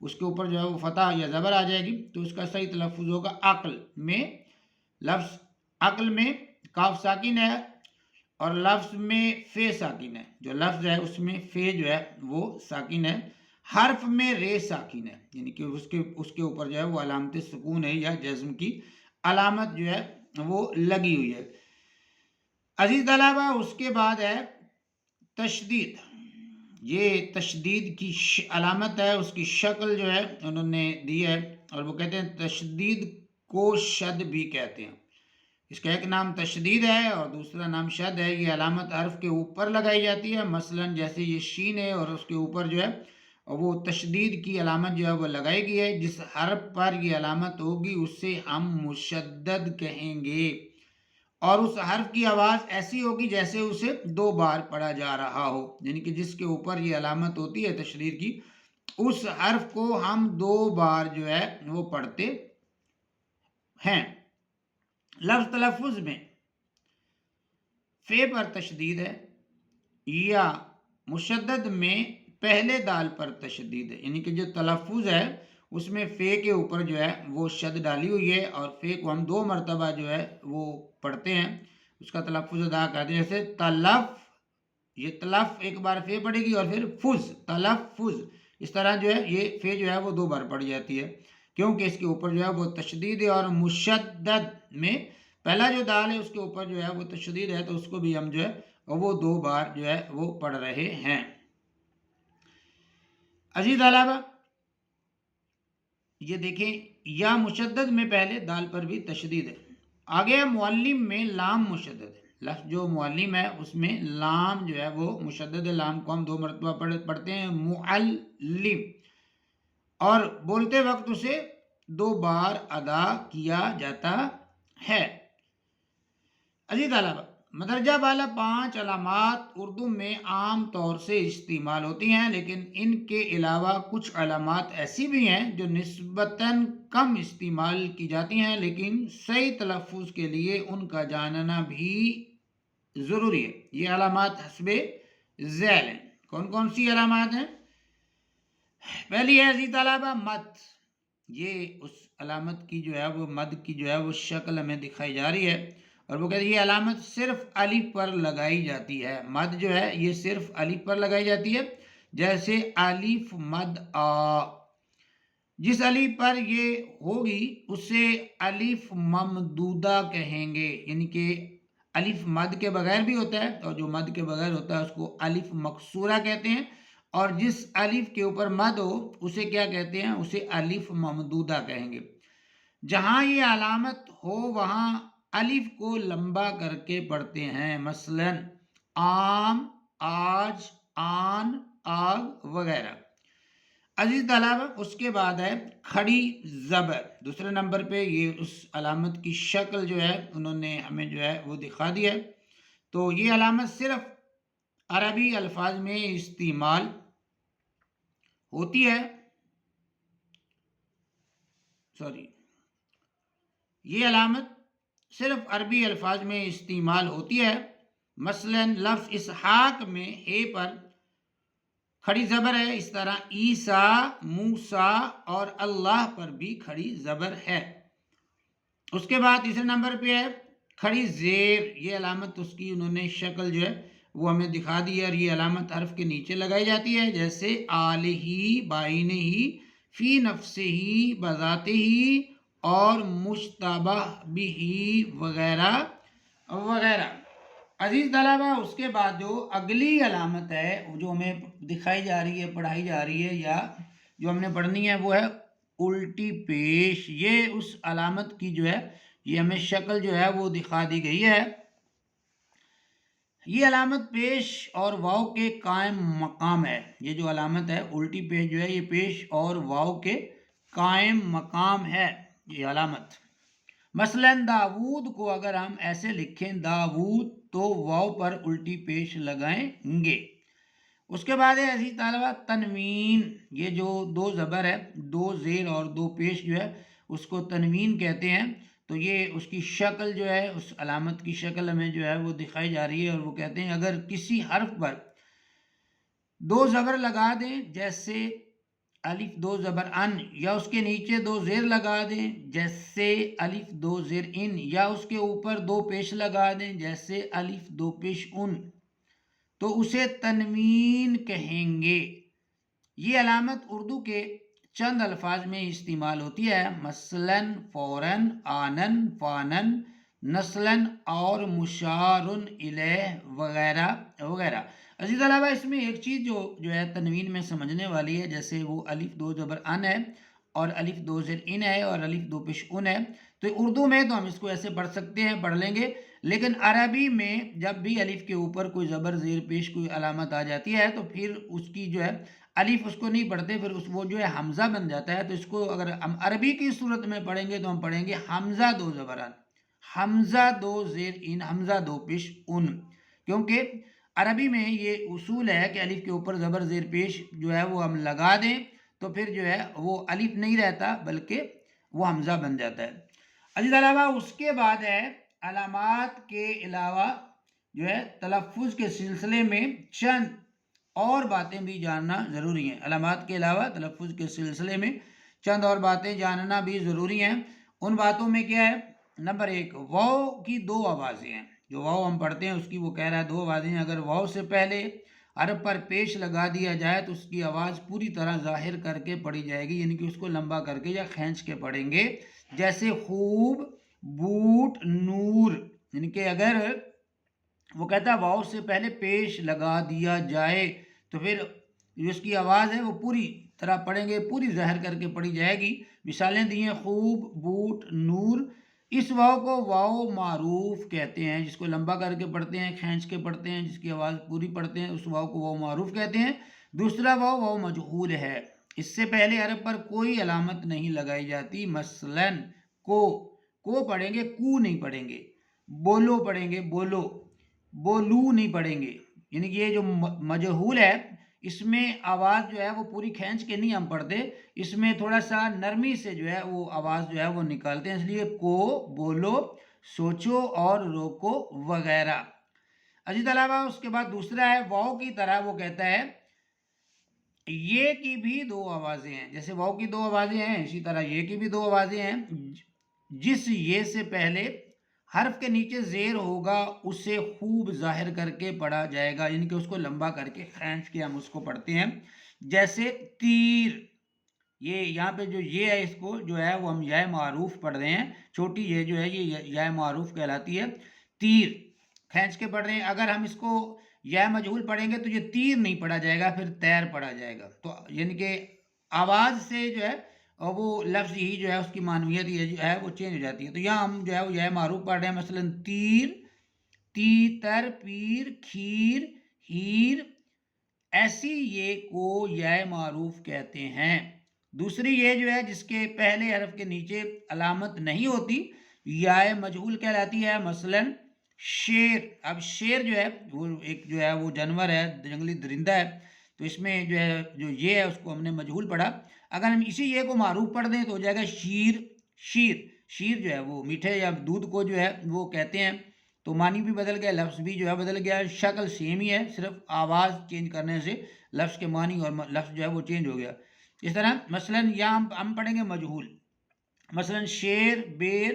اس کے اوپر جو ہے وہ فتح یا زبر آ جائے گی تو اس کا صحیح تلفظ ہوگا عقل میں. لفظ عقل میں کاف ساکن ہے اور لفظ میں فے ساکن ہے. جو لفظ ہے اس میں فے جو ہے وہ ساکن ہے. حرف میں رے ساکن ہے یعنی کہ اس کے اوپر جو ہے وہ علامت سکون ہے یا جزم کی علامت جو ہے وہ لگی ہوئی ہے. عزیز طلبہ اس کے بعد ہے تشدید. یہ تشدید کی علامت ہے, اس کی شکل جو ہے انہوں نے دی ہے اور وہ کہتے ہیں تشدید کو شد بھی کہتے ہیں. اس کا ایک نام تشدید ہے اور دوسرا نام شد ہے. یہ علامت حرف کے اوپر لگائی جاتی ہے, مثلا جیسے یہ شین ہے اور اس کے اوپر جو ہے وہ تشدید کی علامت جو ہے وہ لگائی گئی ہے. جس حرف پر یہ علامت ہوگی اسے ہم مشدد کہیں گے اور اس حرف کی آواز ایسی ہوگی جیسے اسے 2 بار پڑھا جا رہا ہو, یعنی کہ جس کے اوپر یہ علامت ہوتی ہے تشدید کی اس حرف کو ہم 2 بار جو ہے وہ پڑھتے ہیں. لفظ تلفظ میں فے پر تشدید ہے یا مشدد میں پہلے دال پر تشدید ہے, یعنی کہ جو تلفظ ہے اس میں فے کے اوپر جو ہے وہ شد ڈالی ہوئی ہے اور فے کو ہم 2 مرتبہ جو ہے وہ پڑھتے ہیں, اس کا تلفظ ادا کرتے ہیں. جیسے تلف, یہ تلف ایک بار فے پڑے گی اور پھر فز, تلفظ, اس طرح جو ہے یہ فے جو ہے وہ 2 بار پڑ جاتی ہے کیونکہ اس کے اوپر جو ہے وہ تشدید ہے. اور مشدد میں پہلا جو دال ہے اس کے اوپر جو ہے وہ تشدید ہے تو اس کو بھی ہم جو ہے وہ 2 بار جو ہے وہ پڑھ رہے ہیں. عزیز طلبہ یہ دیکھیں یا مشدد میں پہلے دال پر بھی تشدید ہے. آگے معلم میں لام مشدد ہے. لفظ جو معلم ہے اس میں لام جو ہے وہ مشدد ہے, لام کو ہم 2 مرتبہ پڑھتے ہیں معلم اور بولتے وقت اسے 2 بار ادا کیا جاتا ہے. عزیز طلبہ مدرجہ بالا 5 علامات اردو میں عام طور سے استعمال ہوتی ہیں, لیکن ان کے علاوہ کچھ علامات ایسی بھی ہیں جو نسبتاً کم استعمال کی جاتی ہیں لیکن صحیح تلفظ کے لیے ان کا جاننا بھی ضروری ہے. یہ علامات حسب ذیل ہیں. کون کون سی علامات ہیں؟ پہلی ہے عزیز طلبہ مد. یہ اس علامت کی جو ہے وہ مد کی جو ہے وہ شکل ہمیں دکھائی جا رہی ہے اور وہ کہتے ہیں یہ علامت صرف الف پر لگائی جاتی ہے. مد جو ہے یہ صرف الف پر لگائی جاتی ہے, جیسے الف مد آ. جس الف پر یہ ہوگی اسے الف ممدودہ کہیں گے, یعنی کہ الف مد کے بغیر بھی ہوتا ہے اور جو مد کے بغیر ہوتا ہے اس کو الف مکسورہ کہتے ہیں, اور جس الف کے اوپر مد ہو اسے کیا کہتے ہیں, اسے الف ممدودہ کہیں گے. جہاں یہ علامت ہو وہاں الف کو لمبا کر کے پڑھتے ہیں, مثلا آم, آج, آن, آگ وغیرہ. عزیز طلبہ اس کے بعد ہے کھڑی زبر. دوسرے نمبر پہ یہ اس علامت کی شکل جو ہے انہوں نے ہمیں جو ہے وہ دکھا دیا ہے. تو یہ علامت صرف عربی الفاظ میں استعمال ہوتی ہے, یہ علامت صرف عربی الفاظ میں استعمال ہوتی ہے. مثلا لفظ اسحاق میں اے پر کھڑی زبر ہے, اس طرح عیسیٰ, موسیٰ اور اللہ پر بھی کھڑی زبر ہے. اس کے بعد تیسرے نمبر پہ ہے کھڑی زیر. یہ علامت اس کی انہوں نے شکل جو ہے وہ ہمیں دکھا دی ہے اور یہ علامت حرف کے نیچے لگائی جاتی ہے, جیسے آلہ, بائنہ, فی نفسہ, بذاتہ اور مشتبہ بہ وغیرہ وغیرہ. عزیز طلبہ اس کے بعد جو اگلی علامت ہے جو ہمیں دکھائی جا رہی ہے, پڑھائی جا رہی ہے یا جو ہم نے پڑھنی ہے وہ ہے الٹی پیش. یہ اس علامت کی جو ہے یہ ہمیں شکل جو ہے وہ دکھا دی گئی ہے. یہ علامت پیش اور واو کے قائم مقام ہے. یہ جو علامت ہے الٹی پیش جو ہے یہ پیش اور واو کے قائم مقام ہے یہ علامت. مثلا داود کو اگر ہم ایسے لکھیں داود تو واو پر الٹی پیش لگائیں گے. اس کے بعد ہے عزیز طلبہ تنوین. یہ جو 2 زبر ہے, 2 زیر اور 2 پیش جو ہے اس کو تنوین کہتے ہیں. تو یہ اس کی شکل جو ہے اس علامت کی شکل ہمیں جو ہے وہ دکھائی جا رہی ہے اور وہ کہتے ہیں اگر کسی حرف پر 2 زبر لگا دیں جیسے الف دو زبر ان یا اس کے نیچے دو زیر لگا دیں جیسے الف دو زیر ان، یا اس کے اوپر دو پیش لگا دیں جیسے الف دو پیش ان، تو اسے تنوین کہیں گے۔ یہ علامت اردو کے چند الفاظ میں استعمال ہوتی ہے، مثلاً فوراً، آنن، فانن، نسلاً اور مشار الیہ وغیرہ وغیرہ۔ عزیز طلبہ اس میں ایک چیز جو ہے تنوین میں سمجھنے والی ہے، جیسے وہ الف دو زبر ان ہے اور الف دو زیر ان ہے اور الف دو پیش ان ہے، تو اردو میں تو ہم اس کو ایسے پڑھ سکتے ہیں، پڑھ لیں گے، لیکن عربی میں جب بھی الف کے اوپر کوئی زبر زیر پیش کوئی علامت آ جاتی ہے تو پھر اس کی جو ہے الف اس کو نہیں پڑھتے، پھر وہ جو ہے حمزہ بن جاتا ہے۔ تو اس کو اگر ہم عربی کی صورت میں پڑھیں گے تو ہم پڑھیں گے حمزہ دو زبران، حمزہ دو زیر ان، حمزہ دو پیش ان، کیونکہ عربی میں یہ اصول ہے کہ الف کے اوپر زبر زیر پیش جو ہے وہ ہم لگا دیں تو پھر جو ہے وہ الف نہیں رہتا بلکہ وہ حمزہ بن جاتا ہے۔ عزیز طلبہ اس کے بعد ہے علامات کے علاوہ جو ہے تلفظ کے سلسلے میں چند اور باتیں بھی جاننا ضروری ہیں۔ علامات کے علاوہ تلفظ کے سلسلے میں چند اور باتیں جاننا بھی ضروری ہیں۔ ان باتوں میں کیا ہے؟ نمبر ایک، واو کی دو آوازیں ہیں، جو واو ہم پڑھتے ہیں اس کی وہ کہہ رہا ہے دو آوازیں ہیں، اگر واو سے پہلے حرف پر پیش لگا دیا جائے تو اس کی آواز پوری طرح ظاہر کر کے پڑھی جائے گی، یعنی کہ اس کو لمبا کر کے یا کھینچ کے پڑھیں گے، جیسے خوب، بوٹ، نور، یعنی کہ اگر وہ کہتا ہے واو سے پہلے پیش لگا دیا جائے تو پھر اس کی آواز ہے وہ پوری طرح پڑھیں گے، پوری ظاہر کر کے پڑھی جائے گی۔ مثالیں دی ہیں خوب، بوٹ، نور۔ اس واو کو واو معروف کہتے ہیں، جس کو لمبا کر کے پڑھتے ہیں، کھینچ کے پڑھتے ہیں، جس کی آواز پوری پڑھتے ہیں، اس واو کو واو معروف کہتے ہیں۔ دوسرا واو واو مجہول ہے، اس سے پہلے حرف پر کوئی علامت نہیں لگائی جاتی، مثلاً کو پڑھیں گے، کو نہیں پڑھیں گے، بولو پڑھیں گے، بولو، بولو نہیں پڑھیں گے، یعنی کہ یہ جو مجہول ہے اس میں آواز جو ہے وہ پوری کھینچ کے نہیں ہم پڑھتے، اس میں تھوڑا سا نرمی سے جو ہے وہ آواز جو ہے وہ نکالتے ہیں، اس لیے کو، بولو، سوچو اور روکو وغیرہ۔ عزیز طلبہ اس کے بعد دوسرا ہے واو کی طرح وہ کہتا ہے یہ کی بھی دو آوازیں ہیں، جیسے واو کی دو آوازیں ہیں اسی طرح یہ کی بھی دو آوازیں ہیں، جس یہ سے پہلے حرف کے نیچے زیر ہوگا اسے خوب ظاہر کر کے پڑھا جائے گا، یعنی کہ اس کو لمبا کر کے کھینچ کے ہم اس کو پڑھتے ہیں، جیسے تیر، یہ یہاں پہ جو یہ ہے اس کو جو ہے وہ ہم یا معروف پڑھ رہے ہیں، چھوٹی یہ جو ہے یہ یا معروف کہلاتی ہے، تیر کھینچ کے پڑھ رہے ہیں۔ اگر ہم اس کو یا مجہول پڑھیں گے تو یہ تیر نہیں پڑھا جائے گا، پھر تیر پڑھا جائے گا، تو یعنی کہ آواز سے جو ہے اور وہ لفظ ہی جو ہے اس کی معنویت جو ہے وہ چینج ہو جاتی ہے۔ تو یہاں ہم جو ہے وہ یہ معروف پڑھ رہے ہیں، مثلا تیر، تیتر، پیر، کھیر، ہیر، ایسی یہ کو یہ معروف کہتے ہیں۔ دوسری یہ جو ہے جس کے پہلے حرف کے نیچے علامت نہیں ہوتی یا مجہول کہلاتی ہے، مثلا شیر۔ اب شیر جو ہے وہ ایک جو ہے وہ جانور ہے، جنگلی درندہ ہے، تو اس میں جو ہے جو یہ ہے اس کو ہم نے مجہول پڑھا، اگر ہم اسی یہ کو معروف پڑھ دیں تو ہو جائے گا شیر، شیر، شیر جو ہے وہ میٹھے یا دودھ کو جو ہے وہ کہتے ہیں، تو معنی بھی بدل گیا، لفظ بھی جو ہے بدل گیا، شکل سیم ہی ہے، صرف آواز چینج کرنے سے لفظ کے معنی اور لفظ جو ہے وہ چینج ہو گیا۔ اس طرح مثلا یہاں ہم پڑھیں گے مجہول، مثلا شیر، بیر،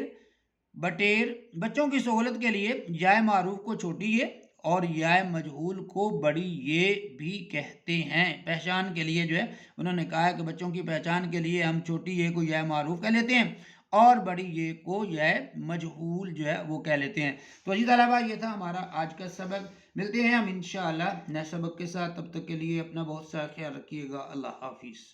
بٹیر۔ بچوں کی سہولت کے لیے یا معروف کو چھوٹی یہ اور یا مجہول کو بڑی یہ بھی کہتے ہیں، پہچان کے لیے جو ہے انہوں نے کہا ہے کہ بچوں کی پہچان کے لیے ہم چھوٹی یہ کو یا معروف کہہ لیتے ہیں اور بڑی یہ کو یا مجہول جو ہے وہ کہہ لیتے ہیں۔ تو عزیز طلبہ یہ تھا ہمارا آج کا سبق، ملتے ہیں ہم انشاءاللہ نئے سبق کے ساتھ، تب تک کے لیے اپنا بہت سا خیال رکھیے گا، اللہ حافظ۔